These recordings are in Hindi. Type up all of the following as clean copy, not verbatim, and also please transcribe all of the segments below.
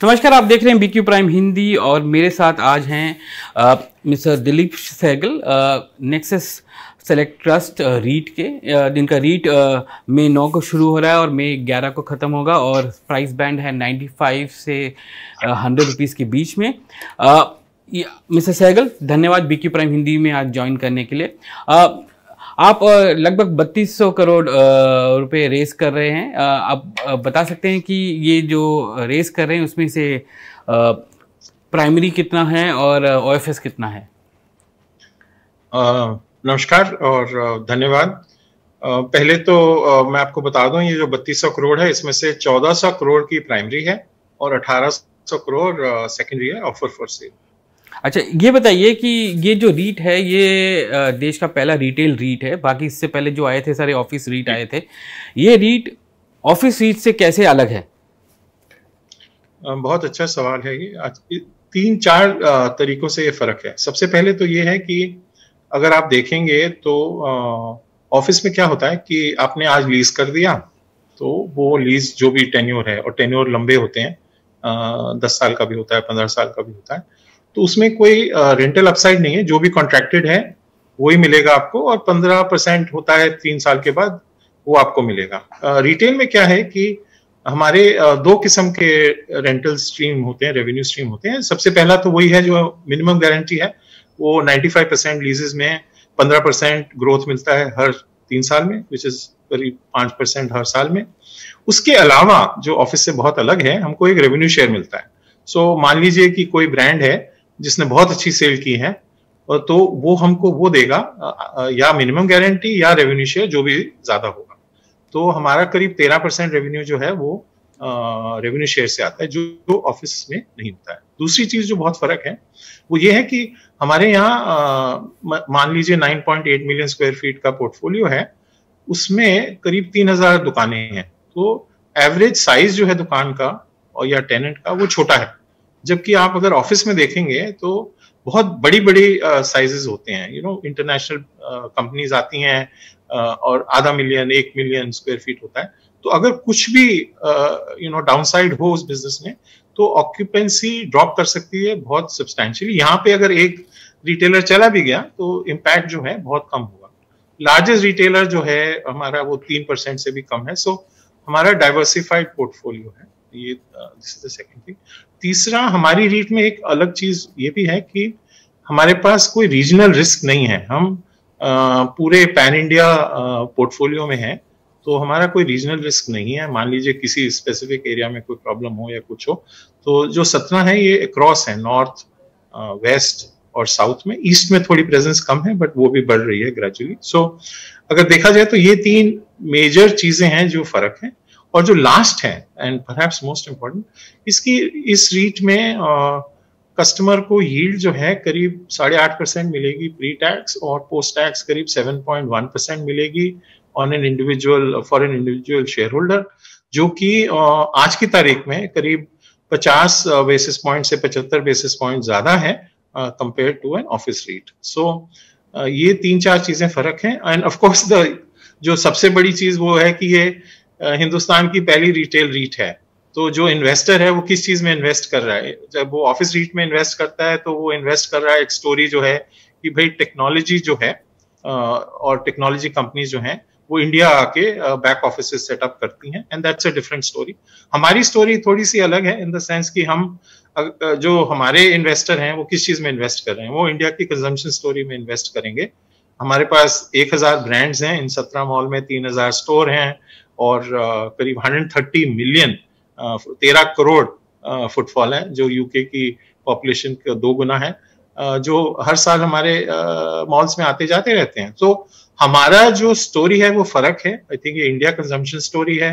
नमस्कार, आप देख रहे हैं बीक्यू प्राइम हिंदी और मेरे साथ आज हैं mister Dilip Sehgal, Nexus Select Trust REIT के, जिनका रीट मई 9 को शुरू हो रहा है और मई 11 को ख़त्म होगा और प्राइस बैंड है 95 से 100 रुपीज़ के बीच में। मिस्टर सहगल, धन्यवाद बीक्यू प्राइम हिंदी में आज ज्वाइन करने के लिए। आप लगभग 3200 करोड़ रुपए रेस कर रहे हैं। आप बता सकते हैं कि ये जो रेस कर रहे हैं उसमें से प्राइमरी कितना है और ओएफएस कितना है? नमस्कार और धन्यवाद। पहले तो मैं आपको बता दूं, ये जो 3200 करोड़ है इसमें से 1400 करोड़ की प्राइमरी है और 1800 करोड़ सेकेंडरी है ऑफर फॉर सेल। अच्छा, ये बताइए कि ये जो रीट है ये देश का पहला रिटेल रीट है। बाकी इससे पहले जो आए थे सारे ऑफिस रीट आए थे। ये रीट ऑफिस रीट से कैसे अलग है? बहुत अच्छा सवाल है ये। 3-4 तरीकों से ये फर्क है। सबसे पहले तो ये है कि अगर आप देखेंगे तो ऑफिस में क्या होता है कि आपने आज लीज कर दिया तो वो लीज जो भी टेन्योर है, और टेन्योर लंबे होते हैं, 10 साल का भी होता है, 15 साल का भी होता है, तो उसमें कोई रेंटल अपसाइड नहीं है। जो भी कॉन्ट्रैक्टेड है वही मिलेगा आपको, और 15% होता है 3 साल के बाद, वो आपको मिलेगा। रिटेल में क्या है कि हमारे 2 किस्म के रेंटल स्ट्रीम होते हैं, रेवेन्यू स्ट्रीम होते हैं। सबसे पहला तो वही है जो मिनिमम गारंटी है, वो 95% लीजेस में 15% ग्रोथ मिलता है हर 3 साल में, विच इज करीब 5% हर साल में। उसके अलावा जो ऑफिस से बहुत अलग है, हमको एक रेवेन्यू शेयर मिलता है। सो मान लीजिए कि कोई ब्रांड है जिसने बहुत अच्छी सेल की है, तो वो हमको वो देगा या मिनिमम गारंटी या रेवेन्यू शेयर, जो भी ज्यादा होगा। तो हमारा करीब 13% रेवेन्यू जो है वो रेवेन्यू शेयर से आता है, जो ऑफिस में नहीं होता है। दूसरी चीज जो बहुत फर्क है वो ये है कि हमारे यहाँ मान लीजिए 9.8 मिलियन स्क्वायर फीट का पोर्टफोलियो है, उसमें करीब 3000 दुकानें हैं। तो एवरेज साइज जो है दुकान का और या टेनेंट का वो छोटा है, जबकि आप अगर ऑफिस में देखेंगे तो बहुत बड़ी बड़ी साइजेस होते हैं। इंटरनेशनल कंपनीज आती हैं और आधा मिलियन 1 मिलियन स्क्वायर फीट होता है। तो अगर कुछ भी डाउनसाइड हो उस बिजनेस में, तो ऑक्यूपेंसी ड्रॉप कर सकती है बहुत सब्सटैंशियली। यहाँ पे अगर एक रिटेलर चला भी गया तो इम्पैक्ट जो है बहुत कम होगा। लार्जेस्ट रिटेलर जो है हमारा वो 3% से भी कम है। सो हमारा डाइवर्सिफाइड पोर्टफोलियो है। ये this is the second thing. तीसरा, हमारी रीट में एक अलग चीज ये भी है कि हमारे पास कोई रीजनल रिस्क नहीं है। हम पूरे पैन इंडिया पोर्टफोलियो में है, तो हमारा कोई रीजनल रिस्क नहीं है। मान लीजिए किसी स्पेसिफिक एरिया में कोई प्रॉब्लम हो या कुछ हो, तो जो सतना है ये अक्रॉस है, नॉर्थ, वेस्ट और साउथ में। ईस्ट में थोड़ी प्रेजेंस कम है, बट वो भी बढ़ रही है ग्रेजुअली। सो अगर देखा जाए तो ये 3 मेजर चीजें हैं जो फर्क है। और जो लास्ट है एंड परहैप्स मोस्ट इम्पोर्टेंट, इस रीट में कस्टमर को यील्ड जो है करीब 8.5% मिलेगी प्री टैक्स, और पोस्ट टैक्स करीब 7.1% मिलेगी on an individual, for an individual share holder, जो कि आज की तारीख में करीब 50 बेसिस पॉइंट से 75 बेसिस पॉइंट ज्यादा है compare to an office REIT. So ये 3-4 चीजें फर्क है। एंड ऑफ कोर्स जो सबसे बड़ी चीज वो है कि ये हिंदुस्तान की पहली रिटेल रीट है। तो जो इन्वेस्टर है वो किस चीज में इन्वेस्ट कर रहा है? जब वो ऑफिस रीट में इन्वेस्ट करता है तो वो इन्वेस्ट कर रहा है, एक स्टोरी जो है कि भाई टेक्नोलॉजी जो है और टेक्नोलॉजी कंपनीज जो हैं वो इंडिया आके बैक ऑफिस सेटअप करती हैं, and that's a different story. हमारी स्टोरी थोड़ी सी अलग है इन द सेंस कि हम जो हमारे इन्वेस्टर हैं वो किस चीज में इन्वेस्ट कर रहे हैं, वो इंडिया की कंजम्पशन स्टोरी में इन्वेस्ट करेंगे। हमारे पास 1000 ब्रांड्स हैं, इन 17 मॉल में 3000 स्टोर हैं, और करीब 130 मिलियन 13 करोड़ फुटफॉल है, जो यूके की पॉपुलेशन का 2 गुना है, जो हर साल हमारे मॉल्स में आते जाते रहते हैं। तो हमारा जो स्टोरी है वो फर्क है। आई थिंक ये इंडिया कंजम्पशन स्टोरी है,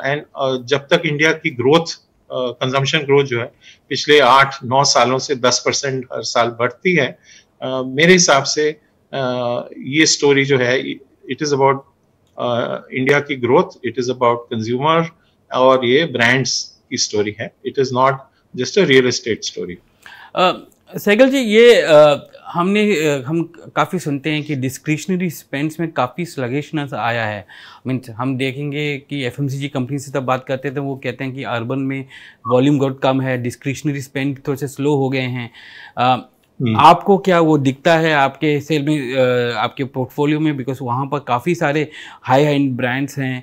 एंड जब तक इंडिया की ग्रोथ, कंजम्पशन ग्रोथ जो है पिछले 8-9 सालों से 10% हर साल बढ़ती है, मेरे हिसाब से ये स्टोरी जो है, इट इज अबाउट इंडिया की ग्रोथ, इट इज अबाउट कंज्यूमर, और ये ब्रांड्स की स्टोरी है। It is not just a real estate story. Sehgal ji, ये हम काफ़ी सुनते हैं कि डिस्क्रिशनरी स्पेंड्स में काफ़ी स्लगिशनेस आया है। मीन्स हम देखेंगे कि एफएमसीजी कंपनी से तब बात करते हैं तो वो कहते हैं कि अर्बन में वॉल्यूम ग्रोथ कम है, डिस्क्रिशनरी स्पेंड थोड़े से स्लो हो गए हैं। आपको क्या वो दिखता है आपके सेल में, आपके पोर्टफोलियो में? बिकॉज वहाँ पर काफ़ी सारे हाई एंड ब्रांड्स हैं,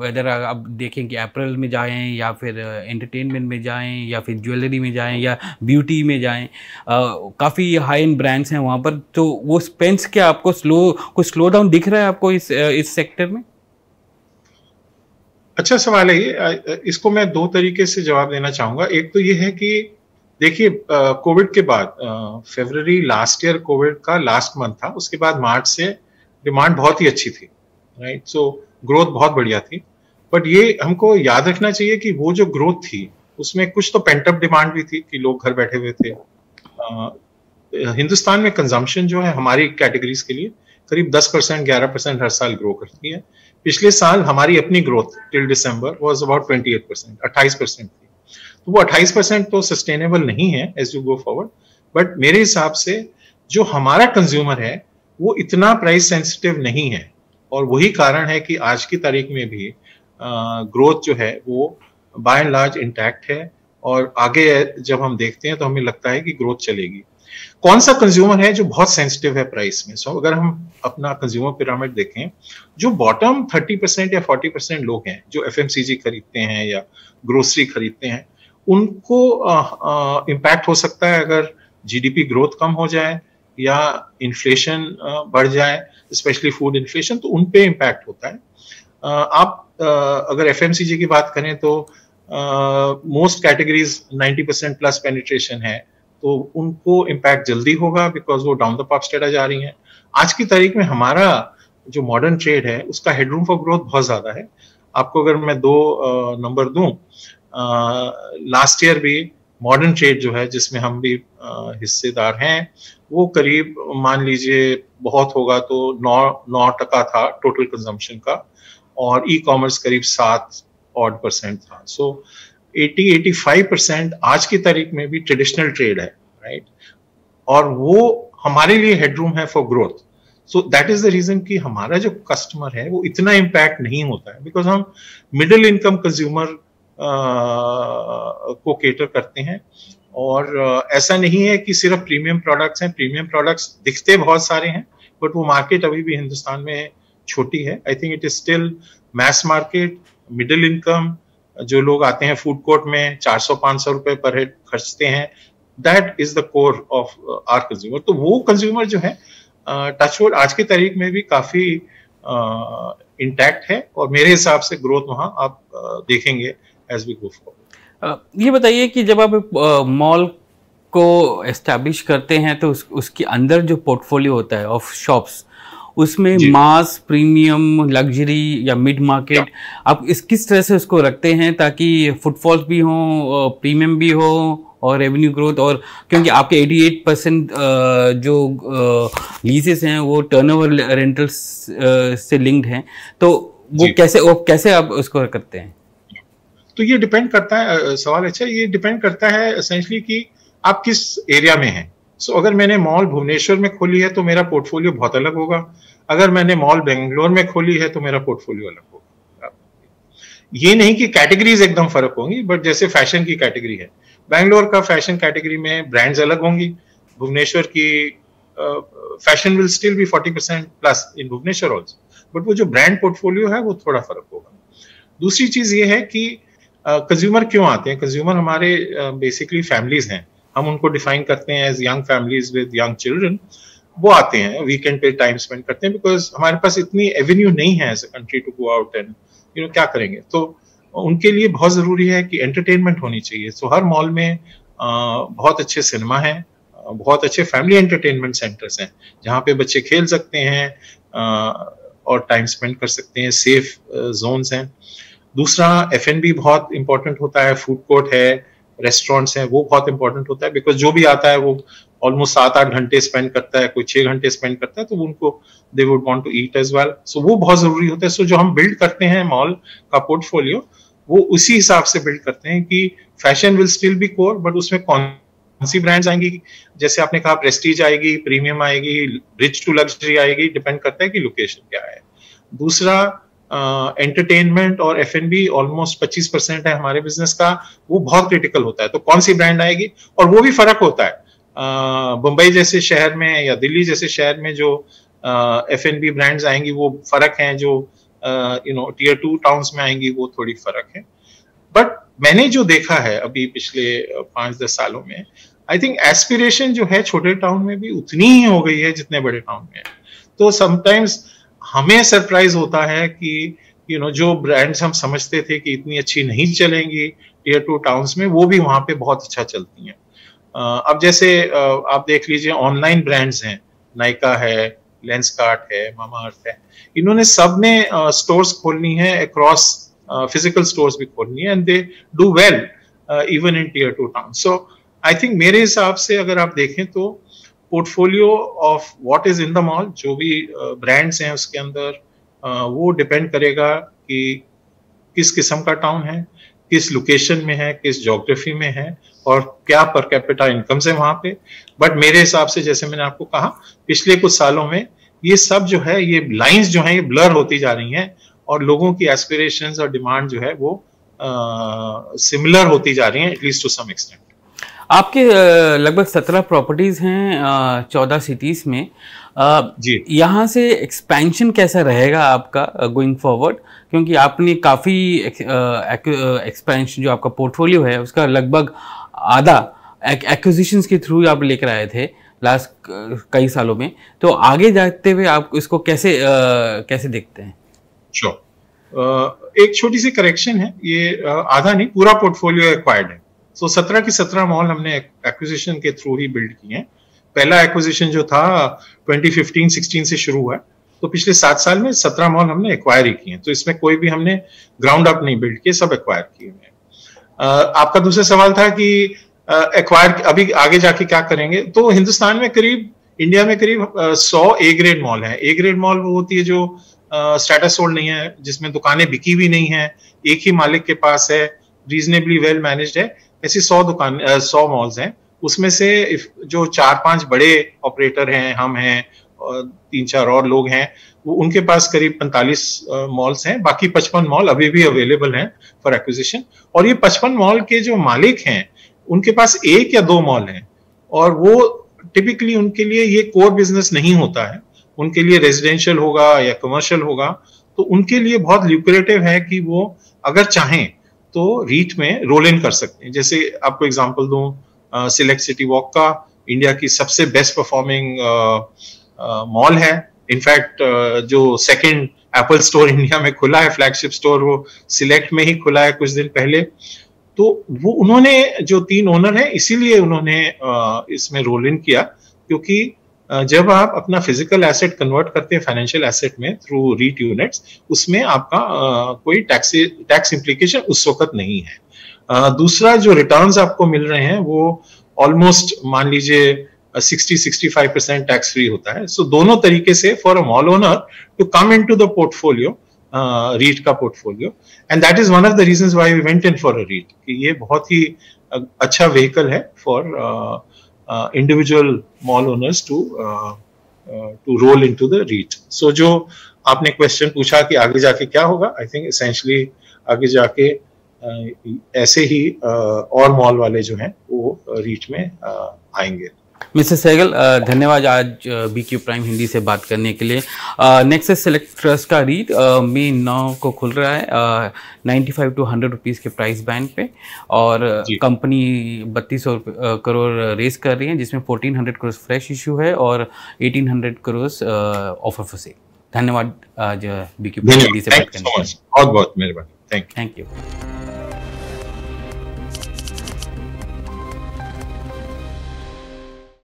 वेदर आप देखें कि अप्रैल में जाएं या फिर एंटरटेनमेंट में जाएं या फिर ज्वेलरी में जाएं या ब्यूटी में जाएं, काफ़ी हाई एंड ब्रांड्स हैं वहाँ पर। तो वो स्पेंस क्या आपको कुछ स्लो डाउन दिख रहा है आपको इस सेक्टर में? अच्छा सवाल है ये। इसको मैं दो तरीके से जवाब देना चाहूंगा। एक तो ये है कि देखिए, कोविड के बाद फरवरी लास्ट ईयर कोविड का लास्ट मंथ था, उसके बाद मार्च से डिमांड बहुत ही अच्छी थी, राइट। सो ग्रोथ बहुत बढ़िया थी। बट ये हमको याद रखना चाहिए कि वो जो ग्रोथ थी उसमें कुछ तो पेंटअप डिमांड भी थी कि लोग घर बैठे हुए थे। हिंदुस्तान में कंजम्पशन जो है हमारी कैटेगरीज के लिए करीब 10% 11% हर साल ग्रो करती है। पिछले साल हमारी अपनी growth till December was about 28%, 28% थी। तो वो 28% तो सस्टेनेबल नहीं है as you go forward. But मेरे हिसाब से जो हमारा कंज्यूमर है वो इतना प्राइस सेंसिटिव नहीं है, और वही कारण है कि आज की तारीख में भी ग्रोथ जो है वो बाय एंड लार्ज इंटैक्ट है, और आगे जब हम देखते हैं तो हमें लगता है कि ग्रोथ चलेगी। कौन सा कंज्यूमर है जो बहुत सेंसिटिव है प्राइस में? सो अगर हम अपना कंज्यूमर पिरामिड देखें, जो बॉटम 30% या 40% लोग हैं जो एफएमसीजी खरीदते हैं या ग्रोसरी खरीदते हैं, उनको इम्पैक्ट हो सकता है अगर जीडीपी ग्रोथ कम हो जाए या इन्फ्लेशन बढ़ जाए, स्पेशली फूड इन्फ्लेशन, तो उन पे इम्पैक्ट होता है। आप अगर एफएमसीजी की बात करें तो मोस्ट कैटेगरीज 90% प्लस पेनिट्रेशन है, तो उनको इम्पैक्ट जल्दी होगा बिकॉज वो डाउन द पाइप स्टेटा जा रही हैं। आज की तारीख में हमारा जो मॉडर्न ट्रेड है उसका हेडरूम फॉर ग्रोथ बहुत ज्यादा है। आपको अगर मैं दो नंबर दूं, लास्ट ईयर भी मॉडर्न ट्रेड जो है जिसमें हम भी हिस्सेदार हैं, वो करीब मान लीजिए बहुत होगा तो 9% था टोटल कंजम्पशन का, और ई कॉमर्स करीब 7% था। सो 80-85% आज की तारीख में भी ट्रेडिशनल ट्रेड है, राइट। और वो हमारे लिए हेडरूम है for growth. So that is the reason कि हमारा जो कस्टमर है वो इतना इम्पैक्ट नहीं होता है, बिकॉज हम मिडिल इनकम कंज्यूमर को केटर करते हैं। और ऐसा नहीं है कि सिर्फ प्रीमियम प्रोडक्ट्स हैं, प्रीमियम प्रोडक्ट्स दिखते बहुत सारे हैं, बट वो मार्केट अभी भी हिंदुस्तान में छोटी है। I think it is still mass market. Middle income जो लोग आते हैं फूड कोर्ट में 400-500 रुपए पर हेड खर्चते हैं, that is the core of our consumer. तो वो कंज्यूमर जो है टचवुड आज की तारीख में भी काफी इंटैक्ट है, और मेरे हिसाब से ग्रोथ वहां आप देखेंगे एज वी गो फॉरवर्ड। ये बताइए कि जब आप मॉल को एस्टैब्लिश करते हैं तो उसके अंदर जो पोर्टफोलियो होता है ऑफ शॉप्स, उसमें मास, प्रीमियम, लग्जरी या मिड मार्केट, आप किस तरह से उसको रखते हैं ताकि फुटफॉल्स भी हों, प्रीमियम भी हो और रेवेन्यू ग्रोथ? और क्योंकि आपके 88% जो लीजेस हैं वो टर्नओवर रेंटल्स से लिंक्ड हैं, तो वो कैसे आप उसको करते हैं? तो ये डिपेंड करता है, सवाल अच्छा, ये डिपेंड करता है एसेंशियली कि आप किस एरिया में हैं। सो अगर मैंने मॉल भुवनेश्वर में खोली है तो मेरा पोर्टफोलियो बहुत अलग होगा। अगर मैंने मॉल बेंगलोर में खोली है तो मेरा पोर्टफोलियो अलग होगा। ये नहीं कि कैटेगरीज एकदम फर्क होंगी, बट जैसे फैशन की कैटेगरी है, बेंगलोर का फैशन कैटेगरी में ब्रांड्स अलग होंगी, भुवनेश्वर की fashion will still be 40% plus in Bhubaneswar also, but वो जो ब्रांड पोर्टफोलियो है वो थोड़ा फर्क होगा। दूसरी चीज ये है कि कंज्यूमर क्यों आते हैं? कंज्यूमर हमारे बेसिकली फैमिलीज हैं, हम उनको डिफाइन करते हैं as young families with young children. वो आते हैं वीकेंड पे टाइम स्पेंड करते हैं, बिकॉज हमारे पास इतनी एवेन्यू नहीं है as a country to go out and क्या करेंगे। तो उनके लिए बहुत जरूरी है कि एंटरटेनमेंट होनी चाहिए। सो हर मॉल में बहुत अच्छे सिनेमा है, बहुत अच्छे फैमिली एंटरटेनमेंट सेंटर्स हैं जहाँ पे बच्चे खेल सकते हैं और टाइम स्पेंड कर सकते हैं, सेफ जोन्स हैं। दूसरा F&B बहुत इंपॉर्टेंट होता है, फूड कोर्ट है, रेस्टोरेंट्स हैं, वो बहुत इंपॉर्टेंट होता है, बिकॉज जो भी आता है वो ऑलमोस्ट 7-8 घंटे स्पेंड करता है, कोई 6 घंटे स्पेंड करता है, तो उनको they would want to eat as well. So वो बहुत जरूरी होता है। सो जो हम बिल्ड करते हैं मॉल का पोर्टफोलियो, वो उसी हिसाब से बिल्ड करते हैं कि fashion will still B core, but उसमें सी ब्रांड्स आएंगी, जैसे आपने कहा प्रेस्टीज आएगी, प्रीमियम आएगी, रिच टू लग्जरी आएगी, डिपेंड करता है कि लोकेशन क्या है। दूसरा एंटरटेनमेंट और F&B ऑलमोस्ट 25% है हमारे बिजनेस का, वो बहुत क्रिटिकल होता है। तो कौन सी ब्रांड आएगी, और वो भी फर्क होता है। मुंबई जैसे शहर में या दिल्ली जैसे शहर में जो F&B ब्रांड्स आएंगी वो फर्क हैं, जो टियर 2 टाउन्स में आएंगी वो थोड़ी फर्क है। बट मैंने जो देखा है अभी पिछले 5-10 सालों में, आई थिंक एस्पिरेशन जो है छोटे टाउन में भी उतनी ही हो गई है जितने बड़े टाउन में है। तो समटाइम्स हमें सरप्राइज होता है कि जो ब्रांड्स हम समझते थे कि इतनी अच्छी नहीं चलेंगी टियर 2 टाउन्स में, वो भी वहां पे बहुत अच्छा चलती हैं। अब जैसे आप देख लीजिए ऑनलाइन ब्रांड्स हैं, नायका है, लेंसकार्ट है, मामाअर्थ है, इन्होंने सब ने स्टोर्स खोलनी है अक्रॉस, फिजिकल स्टोर्स भी खोलनी है, and they do well even in tier 2 town. So I think मेरे हिसाब से अगर आप देखें तो portfolio of what is in the mall, जो भी ब्रांड्स हैं उसके अंदर, वो डिपेंड करेगा कि किस किस्म का टाउन है, किस लोकेशन में है, किस ज्योग्राफी में है, और क्या पर कैपिटा इनकम्स है वहां पे। बट मेरे हिसाब से, जैसे मैंने आपको कहा, पिछले कुछ सालों में ये सब जो है, ये लाइंस जो है ये ब्लर होती जा रही हैं, और लोगों की एस्पिरेशंस और डिमांड जो है वो सिमिलर होती जा रही हैं, एटलीस्ट टू सम एक्सटेंट। आपके लगभग 17 प्रॉपर्टीज हैं 14 सिटीज में। जी, यहाँ से एक्सपेंशन कैसा रहेगा आपका गोइंग फॉरवर्ड, क्योंकि आपने काफ़ी एक्सपेंशन, जो आपका पोर्टफोलियो है उसका लगभग आधा एक्विजिशंस के थ्रू आप लेकर आए थे लास्ट कई सालों में, तो आगे जाते हुए आप इसको कैसे देखते हैं? एक छोटी सी करेक्शन है, ये आधा नहीं, पूरा पोर्टफोलियो एक्वायर्ड है। सो 17 की 17 मॉल हमने एक्विजिशन के थ्रू ही बिल्ड किए हैं। पहला एक्विजिशन जो था 2015-16 से शुरू हुआ है, तो पिछले 7 साल में 17 मॉल हमने एक्वायर ही किए हैं। तो इसमें कोई भी हमने ग्राउंड अप नहीं बिल्ड किए, सब एक्वायर किए हुए हैं। आपका दूसरा सवाल था कि एक्वायर अभी आगे जाके क्या करेंगे। तो हिंदुस्तान में इंडिया में करीब 100 ए ग्रेड मॉल है। ए ग्रेड मॉल वो होती है जो स्टेटस होल्ड नहीं है, जिसमें दुकानें बिकी भी नहीं है, एक ही मालिक के पास है, रीजनेबली वेल मैनेज्ड है। ऐसी 100 मॉल्स हैं। उसमें से जो 4-5 बड़े ऑपरेटर हैं, हम हैं और 3-4 और लोग हैं, वो उनके पास करीब 45 मॉल्स हैं। बाकी 55 मॉल अभी भी अवेलेबल हैं फॉर एक्विजिशन। और ये 55 मॉल के जो मालिक हैं उनके पास 1 या 2 मॉल हैं, और वो टिपिकली उनके लिए ये कोर बिजनेस नहीं होता है। उनके लिए रेजिडेंशियल होगा या कमर्शियल होगा, तो उनके लिए बहुत ल्यूक्रेटिव है कि वो अगर चाहें तो रीट में रोल इन कर सकते हैं। जैसे आपको एग्जांपल दूं, सिलेक्ट सिटी वॉक का इंडिया की सबसे बेस्ट परफॉर्मिंग मॉल है। इनफैक्ट जो सेकंड एप्पल स्टोर इंडिया में खुला है, फ्लैगशिप स्टोर, वो सिलेक्ट में ही खुला है कुछ दिन पहले। तो वो उन्होंने, जो 3 ओनर हैं, इसीलिए उन्होंने इसमें रोल इन किया, क्योंकि जब आप अपना फिजिकल एसेट कन्वर्ट करते हैं फाइनेंशियल एसेट में थ्रू रीट यूनिट्स, उसमें आपका कोई टैक्स इम्प्लीकेशन उस वक्त नहीं है। दूसरा, जो रिटर्न्स आपको मिल रहे हैं वो ऑलमोस्ट मान लीजिए 60-65% टैक्स फ्री होता है। सो दोनों तरीके से for a mall owner to come into the portfolio, REIT का portfolio, and that is one of the reasons why we went in for a REIT, कि ये बहुत ही अच्छा व्हीकल है for individual mall owners to roll into the REIT. So जो आपने क्वेश्चन पूछा कि आगे जाके क्या होगा, आई थिंक एसेंशियली आगे जाके ऐसे ही और मॉल वाले जो हैं वो रीट में आएंगे। मिस्टर सहगल, धन्यवाद आज BQ प्राइम हिंदी से बात करने के लिए। नेक्सस सेलेक्ट ट्रस्ट का रीट मई 9 को खुल रहा है 95 to 100 रुपीज़ के प्राइस बैंड पे, और कंपनी 3200 करोड़ रेस कर रही है, जिसमें 1400 करोड़ फ्रेश इशू है और 1800 करोड़ ऑफर फॉर सेल। धन्यवाद आज BQ प्राइम हिंदी से बात करने के लिए। बहुत बहुत मेहरबानी। Thank you.